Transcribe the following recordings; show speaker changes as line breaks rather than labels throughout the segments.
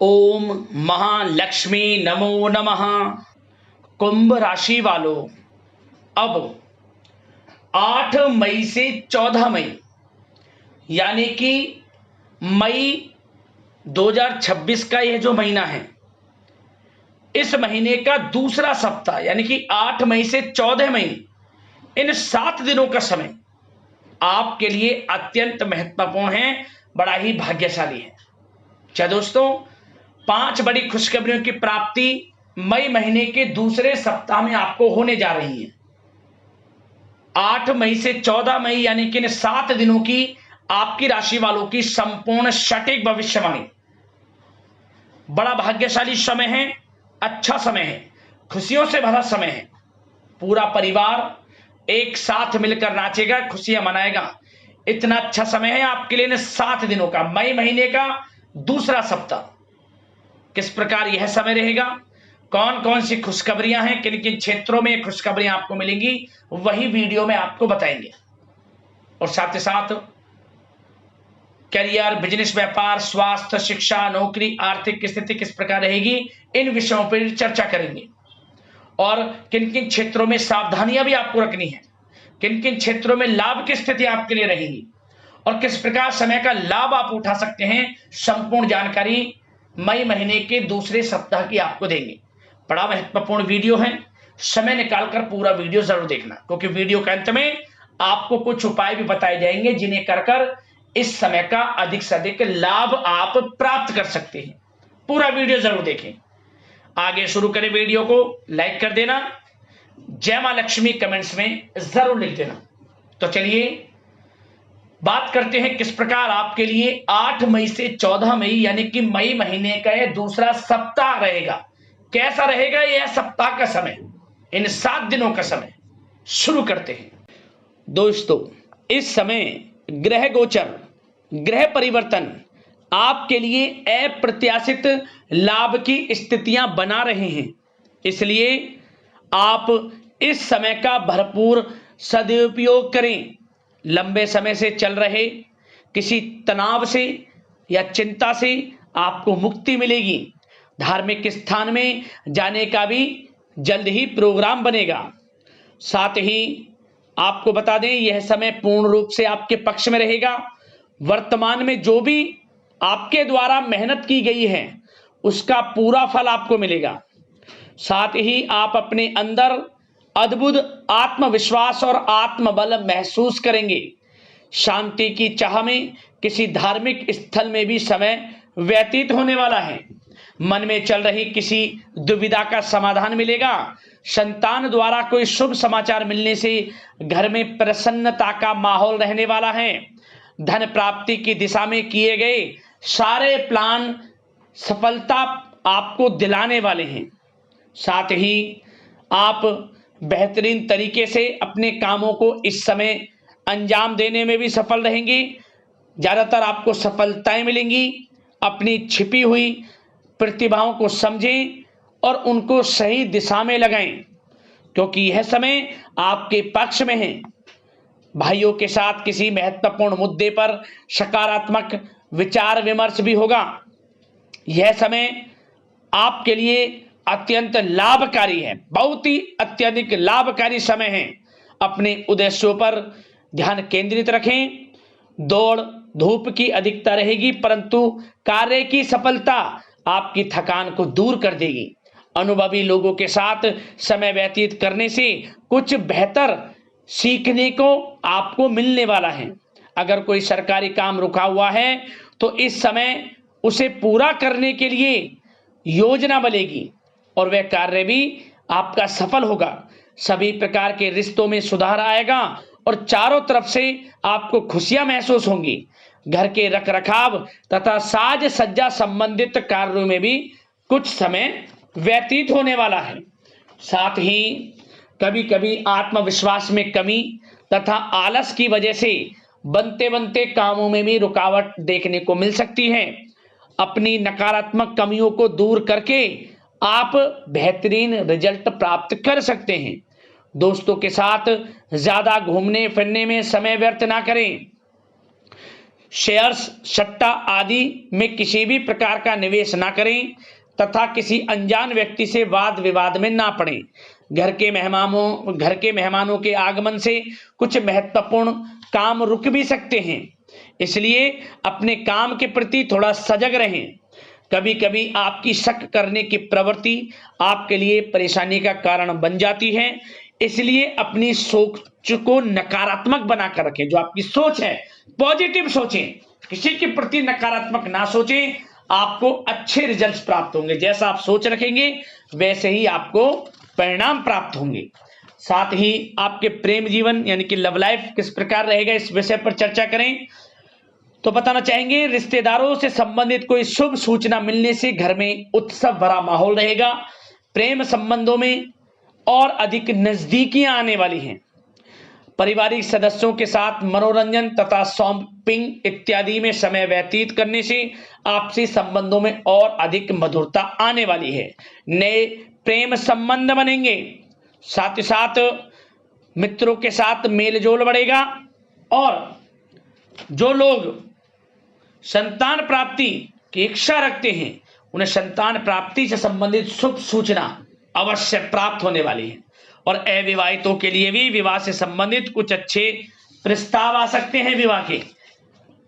ओम महालक्ष्मी नमो नमः। कुंभ राशि वालों, अब 8 मई से 14 मई यानी कि मई 2026 का यह जो महीना है, इस महीने का दूसरा सप्ताह यानी कि 8 मई से 14 मई, इन 7 दिनों का समय आपके लिए अत्यंत महत्वपूर्ण है, बड़ा ही भाग्यशाली है। क्या दोस्तों, 5 बड़ी खुशखबरियों की प्राप्ति मई महीने के दूसरे सप्ताह में आपको होने जा रही है। 8 मई से 14 मई यानी कि इन 7 दिनों की आपकी राशि वालों की संपूर्ण सटीक भविष्यवाणी। बड़ा भाग्यशाली समय है, अच्छा समय है, खुशियों से भरा समय है। पूरा परिवार एक साथ मिलकर नाचेगा, खुशियां मनाएगा। इतना अच्छा समय है आपके लिए इन 7 दिनों का, मई महीने का दूसरा सप्ताह। किस प्रकार यह समय रहेगा, कौन कौन सी खुशखबरियां हैं, किन किन क्षेत्रों में खुशखबरियां आपको मिलेंगी, वही वीडियो में आपको बताएंगे। और साथ ही साथ करियर, बिजनेस, व्यापार, स्वास्थ्य, शिक्षा, नौकरी, आर्थिक स्थिति किस प्रकार रहेगी, इन विषयों पर चर्चा करेंगे। और किन किन क्षेत्रों में सावधानियां भी आपको रखनी है, किन किन क्षेत्रों में लाभ की स्थिति आपके लिए रहेगी और किस प्रकार समय का लाभ आप उठा सकते हैं, संपूर्ण जानकारी मई महीने के दूसरे सप्ताह की आपको देंगे। बड़ा महत्वपूर्ण वीडियो है, समय निकालकर पूरा वीडियो जरूर देखना, क्योंकि वीडियो के अंत में आपको कुछ उपाय भी बताए जाएंगे जिन्हें कर इस समय का अधिक से अधिक लाभ आप प्राप्त कर सकते हैं। पूरा वीडियो जरूर देखें। आगे शुरू करें, वीडियो को लाइक कर देना, जय मां लक्ष्मी कमेंट्स में जरूर लिख देना। तो चलिए बात करते हैं किस प्रकार आपके लिए 8 मई से 14 मई यानी कि मई महीने का यह दूसरा सप्ताह रहेगा। कैसा रहेगा यह सप्ताह का समय, इन 7 दिनों का समय। शुरू करते हैं दोस्तों। इस समय ग्रह गोचर, ग्रह परिवर्तन आपके लिए अप्रत्याशित लाभ की स्थितियां बना रहे हैं, इसलिए आप इस समय का भरपूर सदुपयोग करें। लंबे समय से चल रहे किसी तनाव से या चिंता से आपको मुक्ति मिलेगी। धार्मिक स्थान में जाने का भी जल्द ही प्रोग्राम बनेगा। साथ ही आपको बता दें, यह समय पूर्ण रूप से आपके पक्ष में रहेगा। वर्तमान में जो भी आपके द्वारा मेहनत की गई है उसका पूरा फल आपको मिलेगा। साथ ही आप अपने अंदर अद्भुत आत्मविश्वास और आत्मबल महसूस करेंगे। शांति की चाह में किसी धार्मिक स्थल में भी समय व्यतीत होने वाला है। मन में चल रही किसी दुविधा का समाधान मिलेगा। संतान द्वारा कोई शुभ समाचार मिलने से घर में प्रसन्नता का माहौल रहने वाला है। धन प्राप्ति की दिशा में किए गए सारे प्लान सफलता आपको दिलाने वाले हैं। साथ ही आप बेहतरीन तरीके से अपने कामों को इस समय अंजाम देने में भी सफल रहेंगे। ज़्यादातर आपको सफलताएं मिलेंगी। अपनी छिपी हुई प्रतिभाओं को समझें और उनको सही दिशा में लगाएं, क्योंकि यह समय आपके पक्ष में है। भाइयों के साथ किसी महत्वपूर्ण मुद्दे पर सकारात्मक विचार विमर्श भी होगा। यह समय आपके लिए अत्यंत लाभकारी है, बहुत ही अत्यधिक लाभकारी समय है। अपने उद्देश्यों पर ध्यान केंद्रित रखें। दौड़ धूप की अधिकता रहेगी, परंतु कार्य की सफलता आपकी थकान को दूर कर देगी। अनुभवी लोगों के साथ समय व्यतीत करने से कुछ बेहतर सीखने को आपको मिलने वाला है। अगर कोई सरकारी काम रुका हुआ है तो इस समय उसे पूरा करने के लिए योजना बनेगी और वह कार्य भी आपका सफल होगा। सभी प्रकार के रिश्तों में सुधार आएगा और चारों तरफ से आपको खुशियां महसूस होंगी। घर के रखरखाव तथा साज सज्जा संबंधित कार्यों में भी कुछ समय व्यतीत होने वाला है। साथ ही कभी कभी आत्मविश्वास में कमी तथा आलस की वजह से बनते बनते कामों में भी रुकावट देखने को मिल सकती है। अपनी नकारात्मक कमियों को दूर करके आप बेहतरीन रिजल्ट प्राप्त कर सकते हैं। दोस्तों के साथ ज्यादा घूमने फिरने में समय व्यर्थ ना करें। शेयर्स, सट्टा आदि में किसी भी प्रकार का निवेश ना करें तथा किसी अनजान व्यक्ति से वाद विवाद में ना पड़ें। घर के मेहमानों के आगमन से कुछ महत्वपूर्ण काम रुक भी सकते हैं, इसलिए अपने काम के प्रति थोड़ा सजग रहें। कभी कभी आपकी शक करने की प्रवृत्ति आपके लिए परेशानी का कारण बन जाती है, इसलिए अपनी सोच को नकारात्मक बनाकर रखें। जो आपकी सोच है पॉजिटिव सोचें, किसी के प्रति नकारात्मक ना सोचें, आपको अच्छे रिजल्ट्स प्राप्त होंगे। जैसा आप सोच रखेंगे वैसे ही आपको परिणाम प्राप्त होंगे। साथ ही आपके प्रेम जीवन यानी कि लव लाइफ किस प्रकार रहेगा, इस विषय पर चर्चा करें तो बताना चाहेंगे, रिश्तेदारों से संबंधित कोई शुभ सूचना मिलने से घर में उत्सव भरा माहौल रहेगा। प्रेम संबंधों में और अधिक नजदीकियां आने वाली हैं। पारिवारिक सदस्यों के साथ मनोरंजन तथा शॉपिंग इत्यादि में समय व्यतीत करने से आपसी संबंधों में और अधिक मधुरता आने वाली है। नए प्रेम संबंध बनेंगे, साथ ही साथ मित्रों के साथ मेलजोल बढ़ेगा। और जो लोग संतान प्राप्ति की इच्छा रखते हैं उन्हें संतान प्राप्ति से संबंधित शुभ सूचना अवश्य प्राप्त होने वाली है। और अविवाहितों के लिए भी विवाह से संबंधित कुछ अच्छे प्रस्ताव आ सकते हैं। विवाह के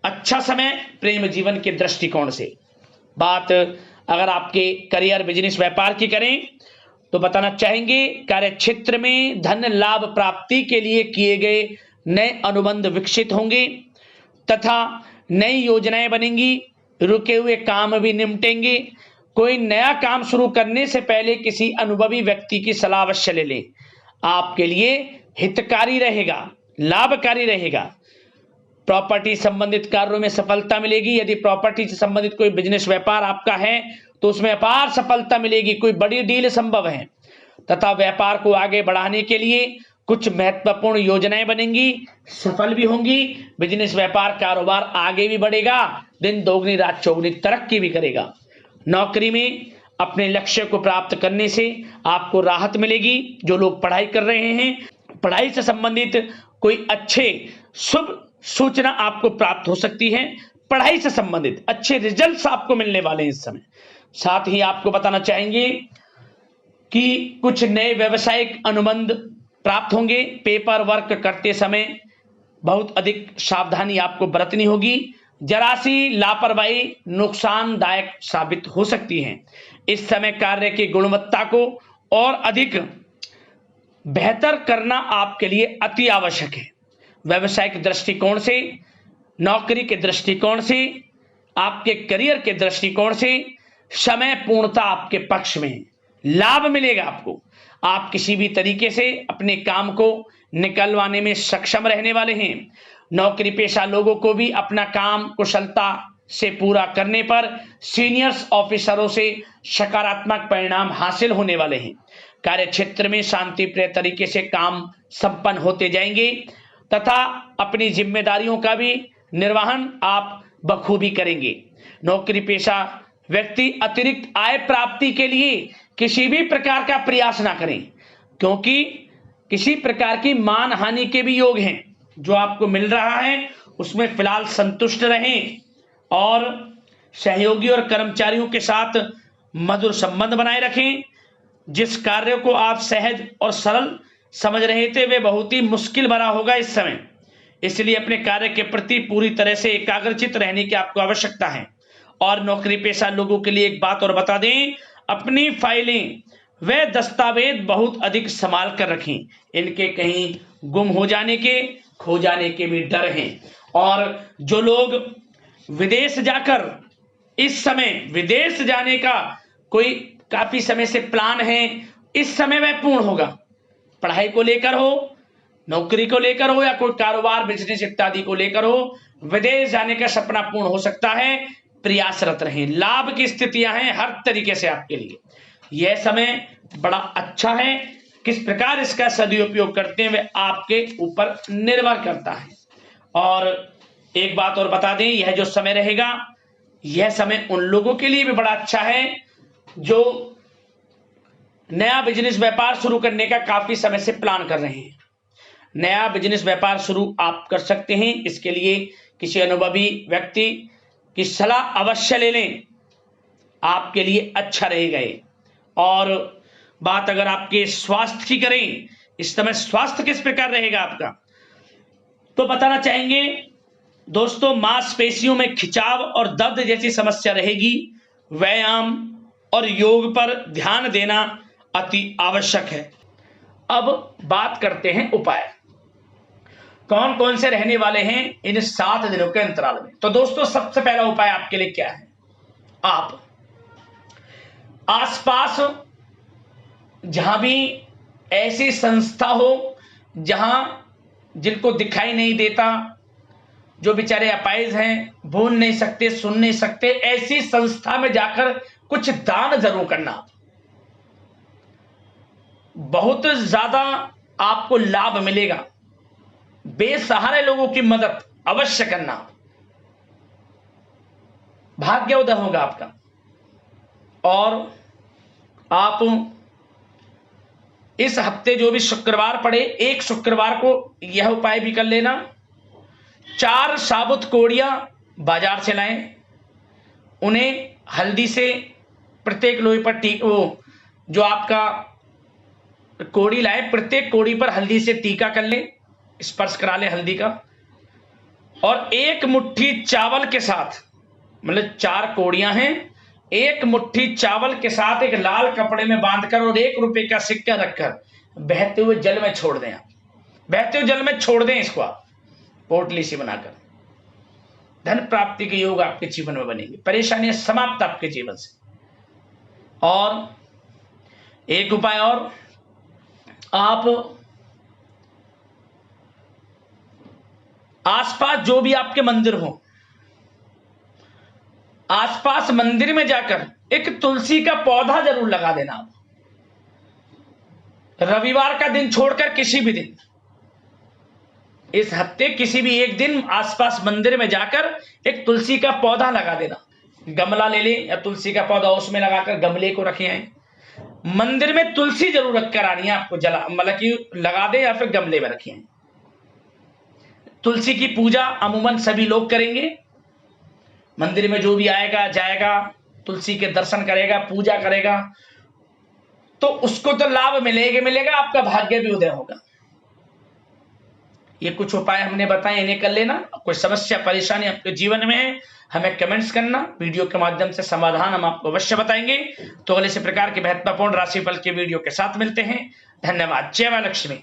अच्छा समय प्रेम जीवन के दृष्टिकोण से। बात अगर आपके करियर, बिजनेस, व्यापार की करें तो बताना चाहेंगे, कार्य क्षेत्र में धन लाभ प्राप्ति के लिए किए गए नए अनुबंध विकसित होंगे तथा नई योजनाएं बनेंगी। रुके हुए काम भी निपटेंगे। कोई नया काम शुरू करने से पहले किसी अनुभवी व्यक्ति की सलाह अवश्य ले लें। आपके लिए हितकारी रहेगा, लाभकारी रहेगा। प्रॉपर्टी संबंधित कार्यों में सफलता मिलेगी। यदि प्रॉपर्टी से संबंधित कोई बिजनेस, व्यापार आपका है तो उसमें अपार सफलता मिलेगी। कोई बड़ी डील संभव है तथा व्यापार को आगे बढ़ाने के लिए कुछ महत्वपूर्ण योजनाएं बनेंगी, सफल भी होंगी। बिजनेस, व्यापार, कारोबार आगे भी बढ़ेगा, दिन दोगुनी रात चौगुनी तरक्की भी करेगा। नौकरी में अपने लक्ष्य को प्राप्त करने से आपको राहत मिलेगी। जो लोग पढ़ाई कर रहे हैं, पढ़ाई से संबंधित कोई अच्छे शुभ सूचना आपको प्राप्त हो सकती है। पढ़ाई से संबंधित अच्छे रिजल्ट्स आपको मिलने वाले हैं इस समय। साथ ही आपको बताना चाहेंगे कि कुछ नए व्यवसायिक अनुबंध प्राप्त होंगे। पेपर वर्क करते समय बहुत अधिक सावधानी आपको बरतनी होगी। जरा सी लापरवाही नुकसानदायक साबित हो सकती है। इस समय कार्य की गुणवत्ता को और अधिक बेहतर करना आपके लिए अति आवश्यक है। व्यवसायिक दृष्टिकोण से, नौकरी के दृष्टिकोण से, आपके करियर के दृष्टिकोण से समय पूर्णता आपके पक्ष में है। लाभ मिलेगा आपको। आप किसी भी तरीके से अपने काम को निकलवाने में सक्षम रहने वाले हैं। नौकरी पेशा लोगों को भी अपना काम कुशलता से पूरा करने पर सीनियर्स ऑफिसरों से सकारात्मक परिणाम हासिल होने वाले हैं। कार्य क्षेत्र में शांतिप्रिय तरीके से काम संपन्न होते जाएंगे तथा अपनी जिम्मेदारियों का भी निर्वहन आप बखूबी करेंगे। नौकरी पेशा व्यक्ति अतिरिक्त आय प्राप्ति के लिए किसी भी प्रकार का प्रयास ना करें, क्योंकि किसी प्रकार की मान हानि के भी योग हैं। जो आपको मिल रहा है उसमें फिलहाल संतुष्ट रहें और सहयोगी और कर्मचारियों के साथ मधुर संबंध बनाए रखें। जिस कार्य को आप सहज और सरल समझ रहे थे वे बहुत ही मुश्किल भरा होगा इस समय, इसलिए अपने कार्य के प्रति पूरी तरह से एकाग्रचित रहने की आपको आवश्यकता है। और नौकरी पेशा लोगों के लिए एक बात और बता दें, अपनी फाइलें वे दस्तावेज बहुत अधिक संभाल कर रखें। इनके कहीं गुम हो जाने के, खो जाने के भी डर हैं। और जो लोग विदेश जाकर इस समय विदेश जाने का कोई काफी समय से प्लान है, इस समय वह पूर्ण होगा। पढ़ाई को लेकर हो, नौकरी को लेकर हो या कोई कारोबार, बिजनेस इत्यादि को लेकर हो, विदेश जाने का सपना पूर्ण हो सकता है। प्रयासरत रहें। लाभ की स्थितियां हैं हर तरीके से आपके लिए। यह समय बड़ा अच्छा है। किस प्रकार इसका सदुपयोग करते हैं वे आपके ऊपर निर्भर करता है। और एक बात और बता दें, यह जो समय रहेगा, यह समय उन लोगों के लिए भी बड़ा अच्छा है जो नया बिजनेस व्यापार शुरू करने का काफी समय से प्लान कर रहे हैं। नया बिजनेस व्यापार शुरू आप कर सकते हैं। इसके लिए किसी अनुभवी व्यक्ति की सलाह अवश्य ले लें, आपके लिए अच्छा रहेगा ये। और बात अगर आपके स्वास्थ्य की करें, इस समय स्वास्थ्य किस प्रकार रहेगा आपका, तो बताना चाहेंगे दोस्तों, मांसपेशियों में खिंचाव और दर्द जैसी समस्या रहेगी। व्यायाम और योग पर ध्यान देना अति आवश्यक है। अब बात करते हैं उपाय, कौन कौन से रहने वाले हैं इन 7 दिनों के अंतराल में। तो दोस्तों, सबसे पहला उपाय आपके लिए क्या है, आप आसपास जहां भी ऐसी संस्था हो, जहां जिनको दिखाई नहीं देता, जो बेचारे अपाहिज हैं, बोल नहीं सकते, सुन नहीं सकते, ऐसी संस्था में जाकर कुछ दान जरूर करना, बहुत ज्यादा आपको लाभ मिलेगा। बेसहारे लोगों की मदद अवश्य करना, भाग्य उदय होगा आपका। और आप इस हफ्ते जो भी शुक्रवार पड़े, एक शुक्रवार को यह उपाय भी कर लेना। 4 साबुत कोड़ियां बाजार से लाएं, उन्हें हल्दी से प्रत्येक लोहे पर वो जो आपका कोड़ी लाए, प्रत्येक कोड़ी पर हल्दी से टीका कर लें, स्पर्श करा लें हल्दी का। और 1 मुट्ठी चावल के साथ, मतलब 4 कोड़ियां हैं, 1 मुट्ठी चावल के साथ एक लाल कपड़े में बांधकर और 1 रुपए का सिक्का रखकर बहते हुए जल में छोड़ दें। आप बहते हुए जल में छोड़ दें इसको, आप पोटली सी बनाकर। धन प्राप्ति के योग आपके जीवन में बनेंगे, परेशानियां समाप्त आपके जीवन से। और एक उपाय और, आप आसपास जो भी आपके मंदिर हो, आसपास मंदिर में जाकर एक तुलसी का पौधा जरूर लगा देना। आप रविवार का दिन छोड़कर किसी भी दिन, इस हफ्ते किसी भी एक दिन आसपास मंदिर में जाकर एक तुलसी का पौधा लगा देना। गमला ले लें या तुलसी का पौधा उसमें लगाकर गमले को रखे आए। मंदिर में तुलसी जरूर रखकर आनी है आपको, जला मतलब कि लगा दे या फिर गमले में रखिए। तुलसी की पूजा अमूमन सभी लोग करेंगे। मंदिर में जो भी आएगा जाएगा, तुलसी के दर्शन करेगा, पूजा करेगा, तो उसको तो लाभ मिलेगा, आपका भाग्य भी उदय होगा। ये कुछ उपाय हमने बताए, इन्हें कर लेना। कोई समस्या परेशानी आपके जीवन में है, हमें कमेंट्स करना, वीडियो के माध्यम से समाधान हम आपको अवश्य बताएंगे। तो अगले इसी प्रकार के महत्वपूर्ण राशिफल के वीडियो के साथ मिलते हैं। धन्यवाद। जय मां लक्ष्मी।